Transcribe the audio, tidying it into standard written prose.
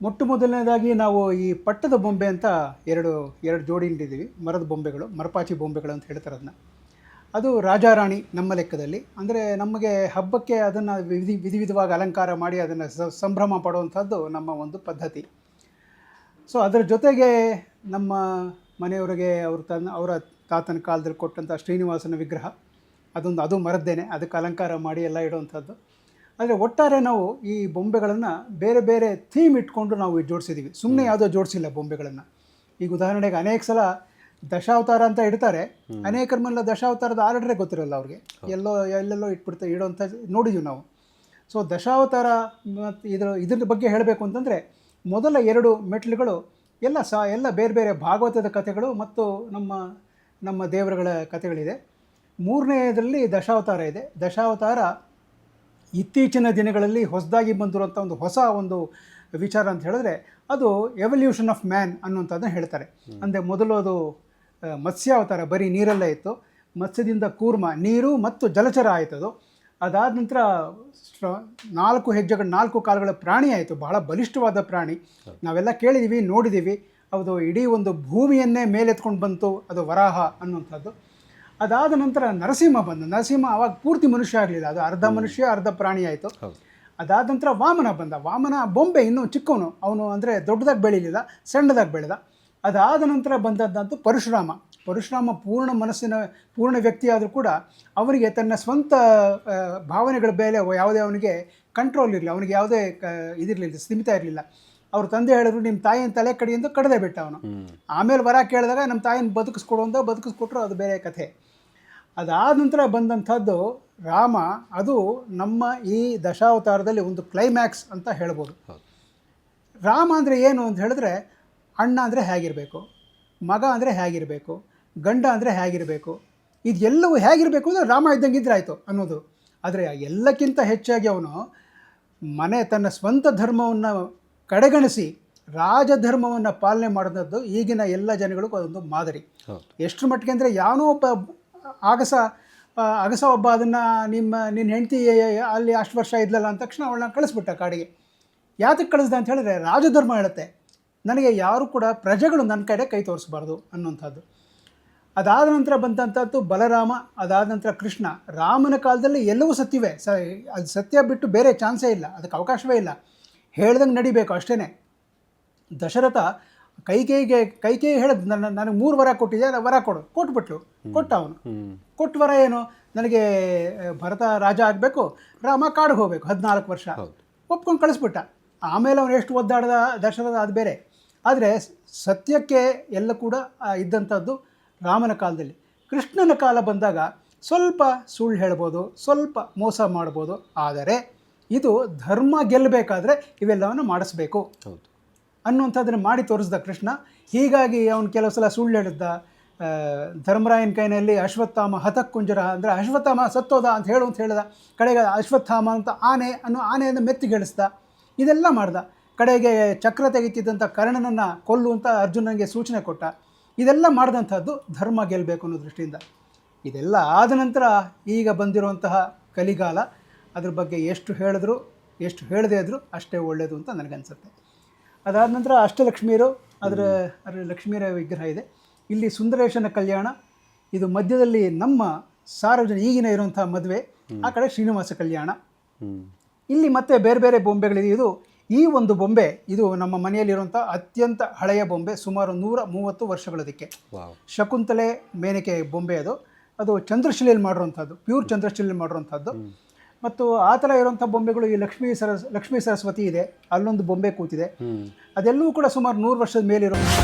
ಮೊಟ್ಟ ಮೊದಲನೇದಾಗಿ ನಾವು ಈ ಪಟ್ಟದ ಬೊಂಬೆ ಅಂತ ಎರಡು ಜೋಡಿ ಇಟ್ಟಿದ್ದೀವಿ. ಮರದ ಬೊಂಬೆಗಳು, ಮರಪಾಚಿ ಬೊಂಬೆಗಳು ಅಂತ ಹೇಳ್ತಾರೆ ಅದನ್ನ. ಅದು ರಾಜಾರಾಣಿ ನಮ್ಮ ಲೆಕ್ಕದಲ್ಲಿ. ಅಂದರೆ ನಮಗೆ ಹಬ್ಬಕ್ಕೆ ಅದನ್ನು ವಿಧವಾಗಿ ಅಲಂಕಾರ ಮಾಡಿ ಅದನ್ನು ಸಂಭ್ರಮ ಪಡುವಂಥದ್ದು ನಮ್ಮ ಒಂದು ಪದ್ಧತಿ. ಸೊ ಅದರ ಜೊತೆಗೆ ನಮ್ಮ ಮನೆಯವರಿಗೆ ಅವರ ತಾತನ ಕಾಲದಲ್ಲಿ ಕೊಟ್ಟಂಥ ಶ್ರೀನಿವಾಸನ ವಿಗ್ರಹ, ಅದು ಮರದ್ದೇನೆ, ಅದಕ್ಕೆ ಅಲಂಕಾರ ಮಾಡಿ ಎಲ್ಲ ಇಡುವಂಥದ್ದು. ಆದರೆ ಒಟ್ಟಾರೆ ನಾವು ಈ ಬೊಂಬೆಗಳನ್ನು ಬೇರೆ ಬೇರೆ ಥೀಮ್ ಇಟ್ಕೊಂಡು ನಾವು ಜೋಡಿಸಿದ್ದೀವಿ. ಸುಮ್ಮನೆ ಯಾವುದೋ ಜೋಡಿಸಿಲ್ಲ ಬೊಂಬೆಗಳನ್ನು. ಈಗ ಉದಾಹರಣೆಗೆ ಅನೇಕ ಸಲ ದಶಾವತಾರ ಅಂತ ಇಡ್ತಾರೆ, ಅನೇಕರ ಮೇಲೆ ದಶಾವತಾರದ ಆರ್ಡರೇ ಗೊತ್ತಿರಲ್ಲ ಅವ್ರಿಗೆ, ಎಲ್ಲೆಲ್ಲೋ ಇಡೋಂಥ ನೋಡಿದ್ದೀವಿ ನಾವು. ಸೊ ದಶಾವತಾರ ಮತ್ತು ಇದ್ರ ಬಗ್ಗೆ ಹೇಳಬೇಕು ಅಂತಂದರೆ, ಮೊದಲ 2 ಮೆಟ್ಲುಗಳು ಎಲ್ಲ ಬೇರೆ ಬೇರೆ ಭಾಗವತದ ಕಥೆಗಳು ಮತ್ತು ನಮ್ಮ ದೇವರುಗಳ ಕಥೆಗಳಿದೆ. 3ನೇದರಲ್ಲಿ ದಶಾವತಾರ ಇದೆ. ದಶಾವತಾರ ಇತ್ತೀಚಿನ ದಿನಗಳಲ್ಲಿ ಹೊಸದಾಗಿ ಬಂದಿರುವಂಥ ಒಂದು ವಿಚಾರ ಅಂತ ಹೇಳಿದ್ರೆ, ಅದು ಎವಲ್ಯೂಷನ್ ಆಫ್ ಮ್ಯಾನ್ ಅನ್ನುವಂಥದ್ದನ್ನು ಹೇಳ್ತಾರೆ. ಅಂದರೆ ಮೊದಲು ಅದು ಮತ್ಸ್ಯಾವತಾರ, ಬರೀ ನೀರಲ್ಲೇ ಇತ್ತು. ಮತ್ಸ್ಯದಿಂದ ಕೂರ್ಮ, ನೀರು ಮತ್ತು ಜಲಚರ ಆಯಿತದು. ಅದಾದ ನಂತರ 4 ಕಾಲುಗಳ ಪ್ರಾಣಿ ಆಯಿತು, ಬಹಳ ಬಲಿಷ್ಠವಾದ ಪ್ರಾಣಿ. ನಾವೆಲ್ಲ ಕೇಳಿದ್ದೀವಿ, ನೋಡಿದ್ದೀವಿ. ಅದು ಇಡೀ ಒಂದು ಭೂಮಿಯನ್ನೇ ಮೇಲೆತ್ಕೊಂಡು ಬಂತು, ಅದು ವರಾಹ ಅನ್ನುವಂಥದ್ದು. ಅದಾದ ನಂತರ ನರಸಿಂಹ ಆವಾಗ ಪೂರ್ತಿ ಮನುಷ್ಯ ಆಗಲಿಲ್ಲ, ಅದು ಅರ್ಧ ಮನುಷ್ಯ ಅರ್ಧ ಪ್ರಾಣಿ ಆಯಿತು. ಅದಾದ ನಂತರ ವಾಮನ ಬೊಂಬೆ ಇನ್ನೂ ಚಿಕ್ಕವನು, ಅವನು ಅಂದರೆ ದೊಡ್ಡದಾಗಿ ಬೆಳೀಲಿಲ್ಲ, ಸಣ್ಣದಾಗಿ ಬೆಳೆದ. ಅದಾದ ನಂತರ ಬಂದದ್ದು ಪರಶುರಾಮ ಪೂರ್ಣ ವ್ಯಕ್ತಿ ಆದರೂ ಕೂಡ ಅವನಿಗೆ ತನ್ನ ಸ್ವಂತ ಭಾವನೆಗಳ ಮೇಲೆ ಯಾವುದೇ ಅವನಿಗೆ ಕಂಟ್ರೋಲ್ ಇರಲಿಲ್ಲ, ಅವನಿಗೆ ಯಾವುದೇ ಇದಿರಲಿಲ್ಲ, ಸ್ಥಿಮಿತ ಇರಲಿಲ್ಲ. ಅವ್ರ ತಂದೆ ಹೇಳಿದ್ರು, ನಿಮ್ಮ ತಾಯಿನ ತಲೆ ಕಡಿ ಅಂತ ಕಡದೆ ಬಿಟ್ಟ ಅವನು. ಆಮೇಲೆ ವರ ಕೇಳಿದಾಗ ನಮ್ಮ ತಾಯಿನ ಬದುಕಿಸ್ಕೊಟ್ರು, ಅದು ಬೇರೆ ಕಥೆ. ಅದಾದ ನಂತರ ಬಂದಂಥದ್ದು ರಾಮ. ಅದು ನಮ್ಮ ಈ ದಶಾವತಾರದಲ್ಲಿ ಒಂದು ಕ್ಲೈಮ್ಯಾಕ್ಸ್ ಅಂತ ಹೇಳ್ಬೋದು. ರಾಮ ಅಂದರೆ ಏನು ಅಂತ ಹೇಳಿದ್ರೆ, ಅಣ್ಣ ಅಂದರೆ ಹೇಗಿರಬೇಕು, ಮಗ ಅಂದರೆ ಹೇಗಿರಬೇಕು, ಗಂಡ ಅಂದರೆ ಹೇಗಿರಬೇಕು, ಇದೆಲ್ಲವೂ ಹೇಗಿರಬೇಕು ಅಂದರೆ ರಾಮ ಇದ್ದಂಗಿದ್ರೆ ಆಯಿತು ಅನ್ನೋದು. ಆದರೆ ಎಲ್ಲಕ್ಕಿಂತ ಹೆಚ್ಚಾಗಿ ಅವನು ತನ್ನ ಸ್ವಂತ ಧರ್ಮವನ್ನು ಕಡೆಗಣಿಸಿ ರಾಜಧರ್ಮವನ್ನು ಪಾಲನೆ ಮಾಡಿದದ್ದು ಈಗಿನ ಎಲ್ಲ ಜನಗಳಿಗೂ ಅದೊಂದು ಮಾದರಿ. ಎಷ್ಟರ ಮಟ್ಟಿಗೆ ಅಂದರೆ, ಯಾವನೋ ಒಬ್ಬ ಅಗಸ ಒಬ್ಬ ಅದನ್ನು ನಿನ್ನ ಹೆಂಡತಿ ಅಲ್ಲಿ ಅಷ್ಟು ವರ್ಷ ಇದ್ಲಲ್ಲ ಅಂದ ತಕ್ಷಣ ಅವಳನ್ನ ಕಳಿಸ್ಬಿಟ್ಟ ಕಾಡಿಗೆ. ಯಾತಕ್ಕೆ ಕಳಿಸ್ದ ಅಂತ ಹೇಳಿದ್ರೆ, ರಾಜಧರ್ಮ ಹೇಳುತ್ತೆ ನನಗೆ ಯಾರು ಕೂಡ ಪ್ರಜೆಗಳು ನನ್ನ ಕಡೆ ಕೈ ತೋರಿಸ್ಬಾರ್ದು ಅನ್ನುವಂಥದ್ದು. ಅದಾದ ನಂತರ ಬಂದಂಥದ್ದು ಬಲರಾಮ, ಅದಾದ ನಂತರ ಕೃಷ್ಣ. ರಾಮನ ಕಾಲದಲ್ಲಿ ಎಲ್ಲವೂ ಸತ್ಯವೇ, ಅದು ಸತ್ಯ ಬಿಟ್ಟು ಬೇರೆ ಚಾನ್ಸೇ ಇಲ್ಲ, ಅದಕ್ಕೆ ಅವಕಾಶವೇ ಇಲ್ಲ, ಹೇಳ್ದಂಗೆ ನಡಿಬೇಕು ಅಷ್ಟೇ. ದಶರಥ ಕೈಕೇಯಿ ಹೇಳಿದ್, ನನಗೆ 3 ವರ ಕೊಟ್ಟಿದ್ದೆ, ವರ ಕೊಟ್ಟ ಅವನು. ಕೊಟ್ಟ ವರ ಏನು, ನನಗೆ ಭರತ ರಾಜ ಆಗಬೇಕು, ರಾಮ ಕಾಡಿಗೆ ಹೋಗಬೇಕು 14 ವರ್ಷ, ಒಪ್ಕೊಂಡು ಕಳಿಸ್ಬಿಟ್ಟ. ಆಮೇಲೆ ಅವನು ಎಷ್ಟು ಒದ್ದಾಡ್ದ ದಶರಥ, ಅದು ಬೇರೆ. ಆದರೆ ಸತ್ಯಕ್ಕೆ ಎಲ್ಲ ಕೂಡ ಇದ್ದಂಥದ್ದು ರಾಮನ ಕಾಲದಲ್ಲಿ. ಕೃಷ್ಣನ ಕಾಲ ಬಂದಾಗ ಸ್ವಲ್ಪ ಸುಳ್ಳು ಹೇಳ್ಬೋದು, ಸ್ವಲ್ಪ ಮೋಸ ಮಾಡ್ಬೋದು, ಆದರೆ ಇದು ಧರ್ಮ ಗೆಲ್ಲಬೇಕಾದ್ರೆ ಇವೆಲ್ಲವನ್ನು ಮಾಡಿಸ್ಬೇಕು ಅನ್ನುವಂಥದ್ದನ್ನು ಮಾಡಿ ತೋರಿಸ್ದ ಕೃಷ್ಣ. ಹೀಗಾಗಿ ಅವನು ಕೆಲವು ಸಲ ಸುಳ್ಳು ಹೇಳಿದ್ದ. ಧರ್ಮರಾಯನ ಕೈನಲ್ಲಿ ಅಶ್ವತ್ಥಾಮ ಹತಕ್ಕುಂಜರ ಅಂದರೆ ಅಶ್ವತ್ಥಾಮ ಸತ್ತೋದ ಅಂತ ಹೇಳಿದ. ಕಡೆಗೆ ಅಶ್ವತ್ಥಾಮ ಅಂತ ಆನೆಯನ್ನು ಮೆತ್ತಿಗೆಳಿಸ್ದ. ಇದೆಲ್ಲ ಮಾಡ್ದ. ಕಡೆಗೆ ಚಕ್ರ ತೆಗಿತಿದ್ದಂಥ ಕರ್ಣನನ್ನು ಕೊಲ್ಲುವಂಥ ಅರ್ಜುನನಿಗೆ ಸೂಚನೆ ಕೊಟ್ಟ. ಇದೆಲ್ಲ ಮಾಡಿದಂಥದ್ದು ಧರ್ಮ ಗೆಲ್ಲಬೇಕು ಅನ್ನೋ ದೃಷ್ಟಿಯಿಂದ. ಇದೆಲ್ಲ ಆದ ನಂತರ ಈಗ ಬಂದಿರುವಂತಹ ಕಲಿಗಾಲ, ಅದ್ರ ಬಗ್ಗೆ ಎಷ್ಟು ಹೇಳಿದ್ರು ಎಷ್ಟು ಹೇಳದೇ ಇದ್ದರೂ ಅಷ್ಟೇ ಒಳ್ಳೆಯದು ಅಂತ ನನಗನ್ಸುತ್ತೆ. ಅದಾದ ನಂತರ ಅಷ್ಟಲಕ್ಷ್ಮಿಯರು, ಅದರ ಲಕ್ಷ್ಮಿಯರ ವಿಗ್ರಹ ಇದೆ. ಇಲ್ಲಿ ಸುಂದರೇಶನ ಕಲ್ಯಾಣ, ಇದು ಮಧ್ಯದಲ್ಲಿ ನಮ್ಮ ಈಗಿನ ಇರುವಂಥ ಮದುವೆ, ಆ ಕಡೆ ಶ್ರೀನಿವಾಸ ಕಲ್ಯಾಣ. ಇಲ್ಲಿ ಮತ್ತೆ ಬೇರೆ ಬೇರೆ ಬೊಂಬೆಗಳಿದೆ. ಈ ಒಂದು ಬೊಂಬೆ ಇದು ನಮ್ಮ ಮನೆಯಲ್ಲಿರುವಂಥ ಅತ್ಯಂತ ಹಳೆಯ ಬೊಂಬೆ, ಸುಮಾರು 130 ವರ್ಷಗಳದಕ್ಕೆ. ಶಕುಂತಲೆ ಮೇನಕೆ ಬೊಂಬೆ ಅದು ಚಂದ್ರಶಿಲೆಯಲ್ಲಿ ಮಾಡಿರುವಂಥದ್ದು, ಪ್ಯೂರ್ ಚಂದ್ರಶಿಲೆಯಲ್ಲಿ ಮಾಡಿರುವಂಥದ್ದು. ಮತ್ತು ಆ ಥರ ಇರುವಂಥ ಬೊಂಬೆಗಳು ಈ ಲಕ್ಷ್ಮೀ ಸರಸ್ವತಿ ಇದೆ, ಅಲ್ಲೊಂದು ಬೊಂಬೆ ಕೂತಿದೆ. ಅದೆಲ್ಲವೂ ಕೂಡ ಸುಮಾರು 100 ವರ್ಷದ ಮೇಲಿರುವಂಥ